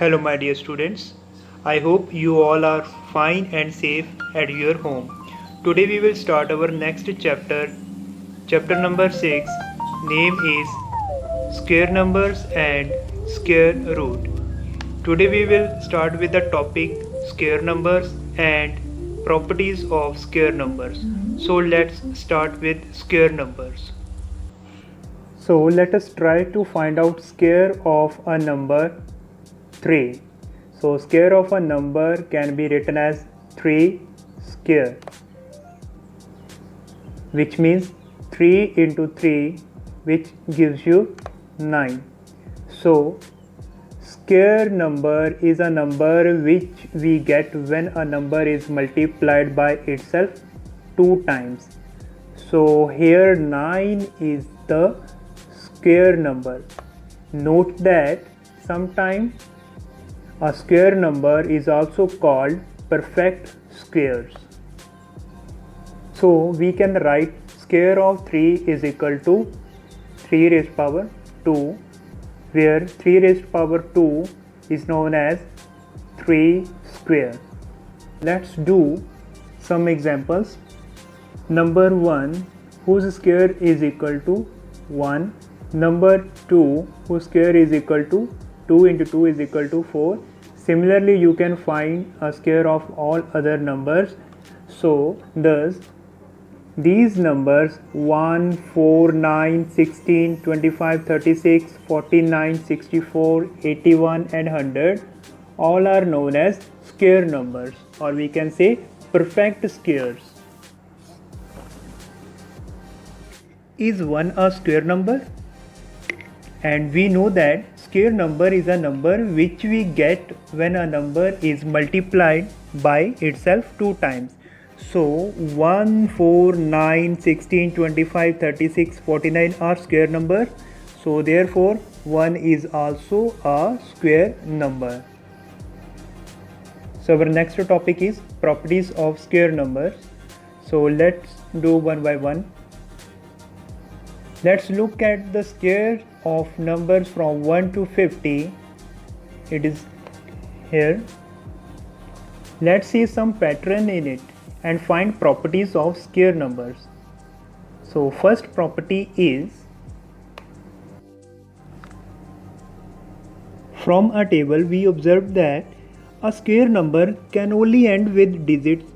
Hello my dear students. I hope you all are fine and safe at your home. Today we will start our next chapter. Chapter number 6. Name is Square Numbers and Square Root. Today we will start with the topic square numbers and properties of square numbers. So let's start with square numbers. So let us try to find out square of a number 3. So square of a number can be written as 3 square, which means 3 into 3, which gives you 9. So square number is a number which we get when a number is multiplied by itself 2 times. So here 9 is the square number. Note that sometimes a square number is also called perfect squares. So we can write square of 3 is equal to 3 raised power 2, where 3 raised power 2 is known as 3 square. Let's do some examples. Number 1 whose square is equal to 1. Number 2 whose square is equal to 2 into 2 is equal to 4. Similarly, you can find a square of all other numbers. So, thus, these numbers 1, 4, 9, 16, 25, 36, 49, 64, 81 and 100 all are known as square numbers, or we can say perfect squares. Is 1 a square number? And we know that square number is a number which we get when a number is multiplied by itself 2 times. So 1, 4, 9, 16, 25, 36, 49 are square numbers. So therefore 1 is also a square number. So our next topic is properties of square numbers. So let's do one by one. Let's look at the square of numbers from 1 to 50. It is here. Let's see some pattern in it and find properties of square numbers. So first property is, from a table we observed that a square number can only end with digits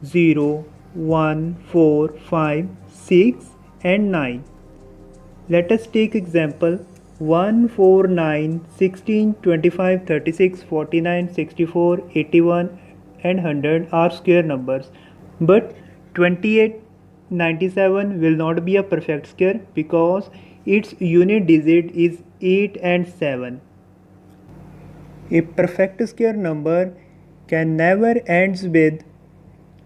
0, 1, 4, 5, 6 and 9. Let us take example 1, 4, 9, 16, 25, 36, 49, 64, 81 and 100 are square numbers. But 28, 97 will not be a perfect square because its unit digit is 8 and 7. A perfect square number can never ends with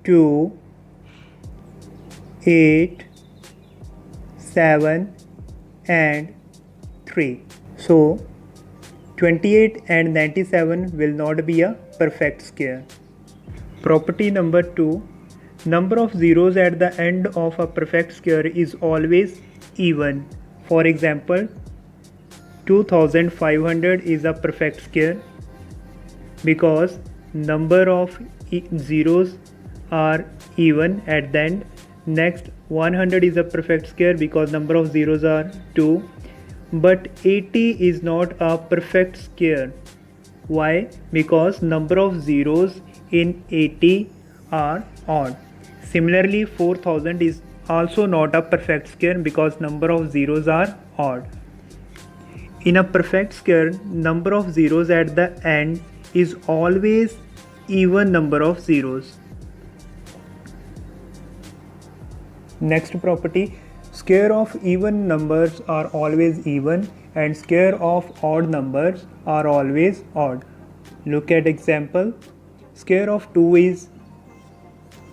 2, 8, 7 and 3. So 28 and 97 will not be a perfect square. Property number 2. Number of zeros at the end of a perfect square is always even. For example, 2500 is a perfect square because number of zeros are even at the end. Next, 100 is a perfect square because number of zeros are 2. But 80 is not a perfect square. Why? Because number of zeros in 80 are odd. Similarly, 4000 is also not a perfect square because number of zeros are odd. In a perfect square, number of zeros at the end is always even number of zeros. Next property, square of even numbers are always even and square of odd numbers are always odd. Look at example. Square of 2 is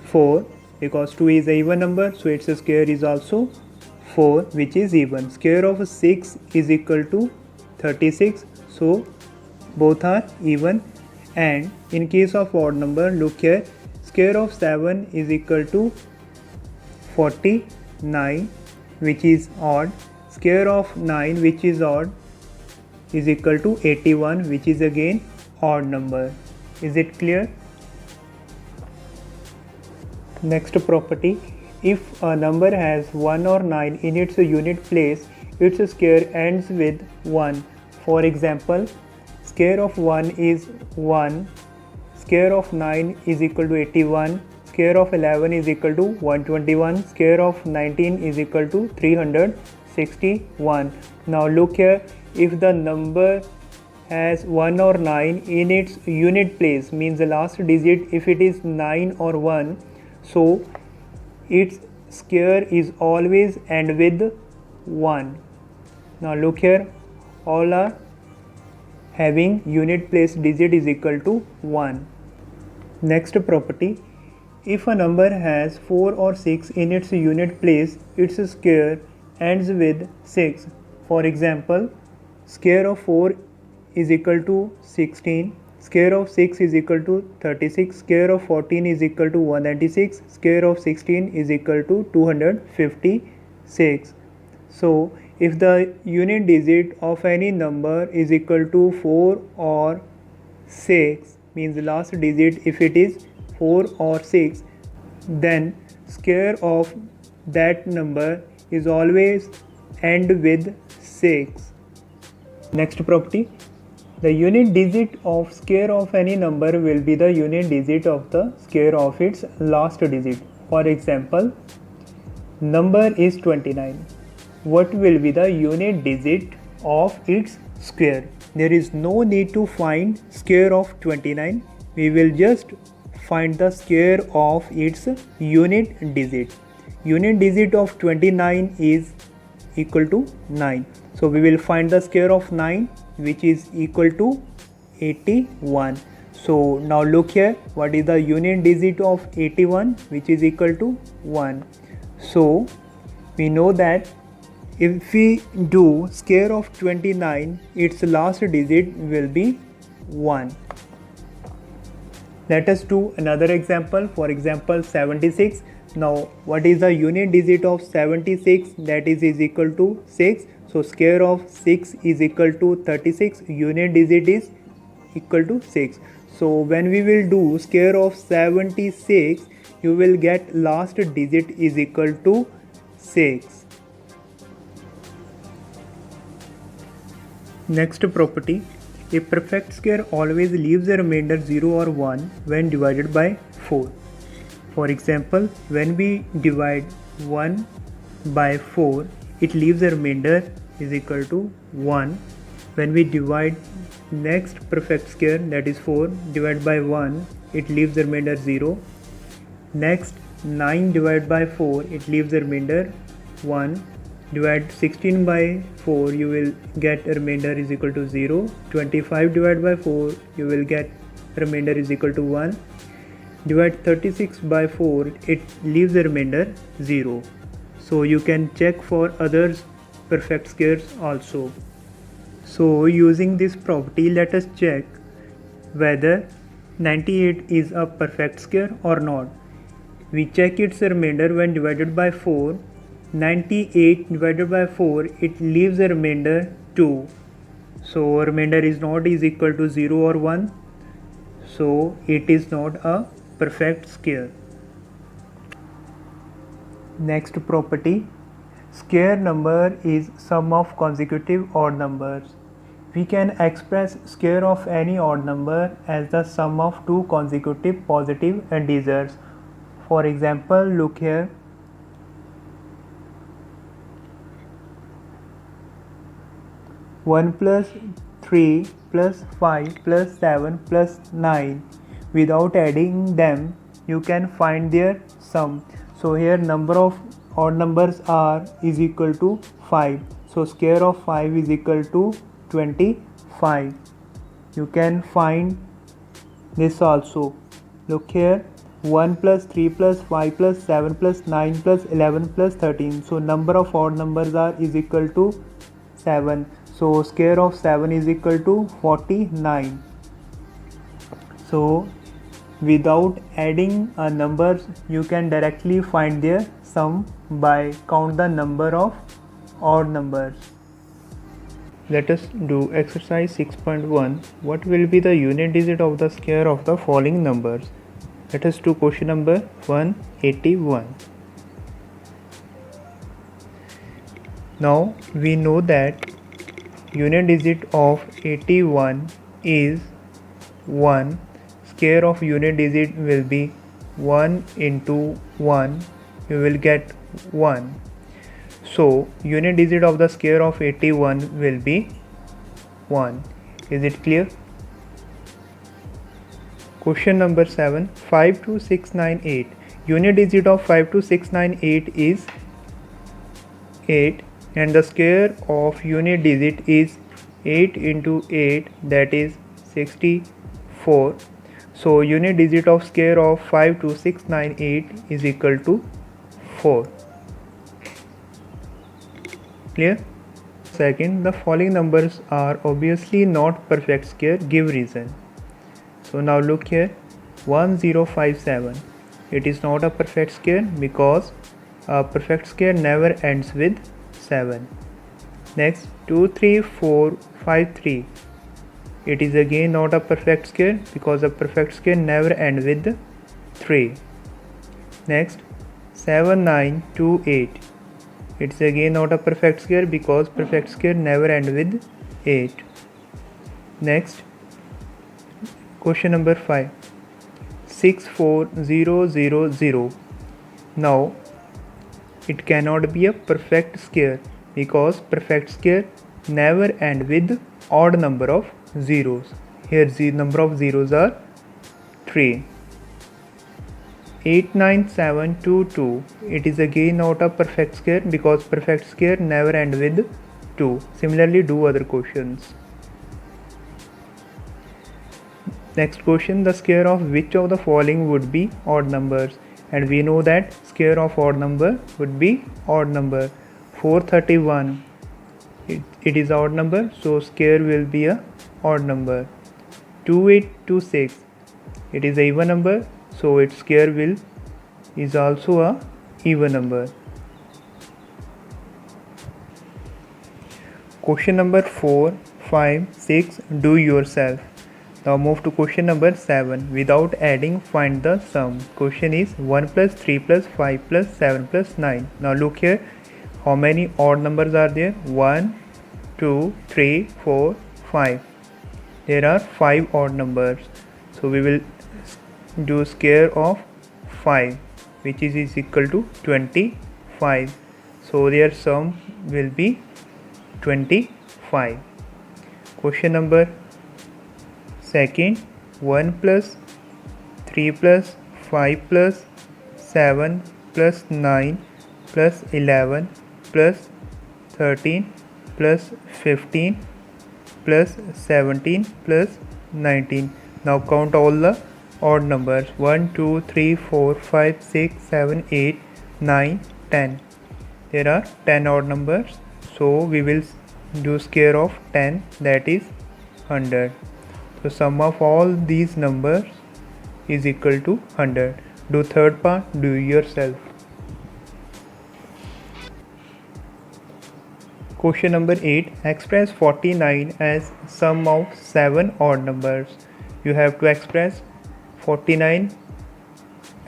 4 because 2 is an even number, so its square is also 4, which is even. Square of 6 is equal to 36, so both are even. And in case of odd number, look here, square of 7 is equal to 49, which is odd. Square of 9, which is odd, is equal to 81, which is again odd number. Is it clear? Next property, if a number has 1 or 9 in its unit place, its square ends with 1. For example, square of 1 is 1, square of 9 is equal to 81, square of 11 is equal to 121, square of 19 is equal to 361. Now look here, if the number has 1 or 9 in its unit place, means the last digit, if it is 9 or 1, so its square is always end with 1. Now look here, all are having unit place digit is equal to 1. Next property, if a number has 4 or 6 in its unit place, its square ends with 6. For example, square of 4 is equal to 16, square of 6 is equal to 36, square of 14 is equal to 196, square of 16 is equal to 256. So if the unit digit of any number is equal to 4 or 6, means the last digit if it is 4 or 6, then square of that number is always end with 6. Next property, the unit digit of square of any number will be the unit digit of the square of its last digit. For example, number is 29. What will be the unit digit of its square? There is no need to find square of 29. We will just find the square of its unit digit. Unit digit of 29 is equal to 9. So we will find the square of 9, which is equal to 81. So now look here, what is the unit digit of 81, which is equal to 1. So we know that if we do square of 29, its last digit will be 1. Let us do another example. For example, 76. Now what is the unit digit of 76? That is equal to 6. So square of 6 is equal to 36. Unit digit is equal to 6. So when we will do square of 76, you will get last digit is equal to 6. Next property, a perfect square always leaves a remainder 0 or 1 when divided by 4. For example, when we divide 1 by 4, it leaves a remainder is equal to 1. When we divide next perfect square, that is 4, divided by 1, it leaves a remainder 0. Next 9 divided by 4, it leaves a remainder 1. Divide 16 by 4, you will get a remainder is equal to 0. 25 divided by 4, you will get remainder is equal to 1. Divide 36 by 4, it leaves a remainder 0. So you can check for others perfect squares also. So using this property, let us check whether 98 is a perfect square or not. We check its remainder when divided by 4. 98 divided by 4, it leaves a remainder 2. So remainder is not is equal to 0 or 1. So it is not a perfect square. Next property, square number is sum of consecutive odd numbers. We can express square of any odd number as the sum of two consecutive positive integers. For example, look here. 1 plus 3 plus 5 plus 7 plus 9. Without adding them, you can find their sum. So here number of odd numbers are is equal to 5. So square of 5 is equal to 25. You can find this also. Look here, 1 plus 3 plus 5 plus 7 plus 9 plus 11 plus 13. So number of odd numbers are is equal to 7. So square of 7 is equal to 49. So without adding numbers, you can directly find their sum by count the number of odd numbers. Let us do exercise 6.1. What will be the unit digit of the square of the following numbers? Let us do question number 181. Now we know that unit digit of 81 is 1. Square of unit digit will be 1 into 1. You will get 1. So unit digit of the square of 81 will be 1. Is it clear? Question number 7. 52698. Unit digit of 52698 is 8 and the square of unit digit is 8 into 8, that is 64. So unit digit of square of 52698 is equal to 4. Clear? Second, the following numbers are obviously not perfect square. Give reason. So now look here, 1057. It is not a perfect square because a perfect square never ends with 7. Next, 23453. It is again not a perfect square because a perfect square never ends with 3. Next, 7928. It's again not a perfect square because perfect square never ends with 8. Next, question number 5. 64000. Now it cannot be a perfect square because perfect square never ends with odd number of zeros. Here the number of zeros are 3. 89722. It is again not a perfect square because perfect square never ends with 2. Similarly, do other questions. Next question, the square of which of the following would be odd numbers? And we know that square of odd number would be odd number. 431. It is odd number, so square will be a odd number. 2826. It is a even number, so its square is also a even number. Question number 4, 5, 6. Do yourself. Now move to question number 7. Without adding, find the sum. Question is 1 plus 3 plus 5 plus 7 plus 9. Now look here. How many odd numbers are there? 1, 2, 3, 4, 5. There are 5 odd numbers. So we will do square of 5, which is equal to 25. So their sum will be 25. Question number 2. 1 plus 3 plus 5 plus 7 plus 9 plus 11 plus 13 plus 15 plus 17 plus 19. Now count all the odd numbers. 1, 2, 3, 4, 5, 6, 7, 8, 9, 10. There are 10 odd numbers. So we will do square of 10, that is 100. So sum of all these numbers is equal to 100. Do third part, do yourself. Question number 8. Express 49 as sum of 7 odd numbers. You have to express 49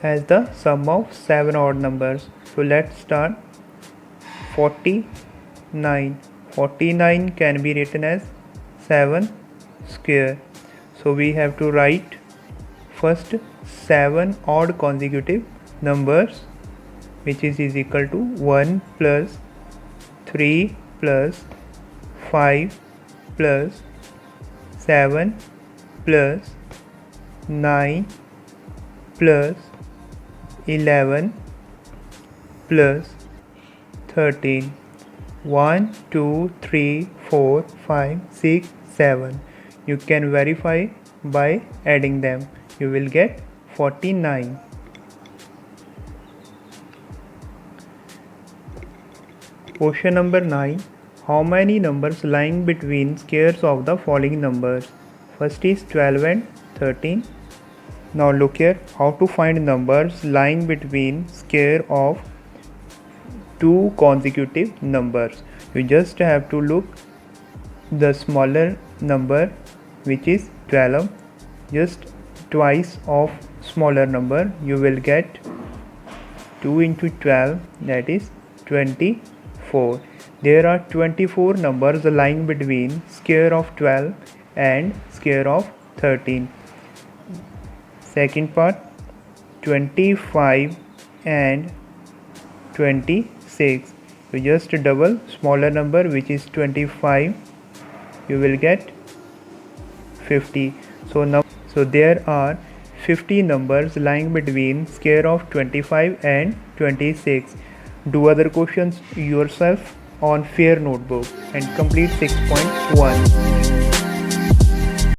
as the sum of 7 odd numbers. So let's start. 49. 49 can be written as 7 square. So we have to write first 7 odd consecutive numbers, which is equal to 1 plus 3 plus 5 plus 7 plus 9 plus 11 plus 13. 1, 2, 3, 4, 5, 6, 7. You can verify by adding them. You will get 49. Question number 9. How many numbers lying between squares of the following numbers? First is 12 and 13. Now look here, how to find numbers lying between square of two consecutive numbers. You just have to look the smaller number, which is 12, just twice of smaller number, you will get 2 into 12, that is 24. There are 24 numbers lying between square of 12 and square of 13. Second part, 25 and 26. So just double smaller number, which is 25, you will get 50. So there are 50 numbers lying between square of 25 and 26. Do other questions yourself on Fair Notebook and complete 6.1.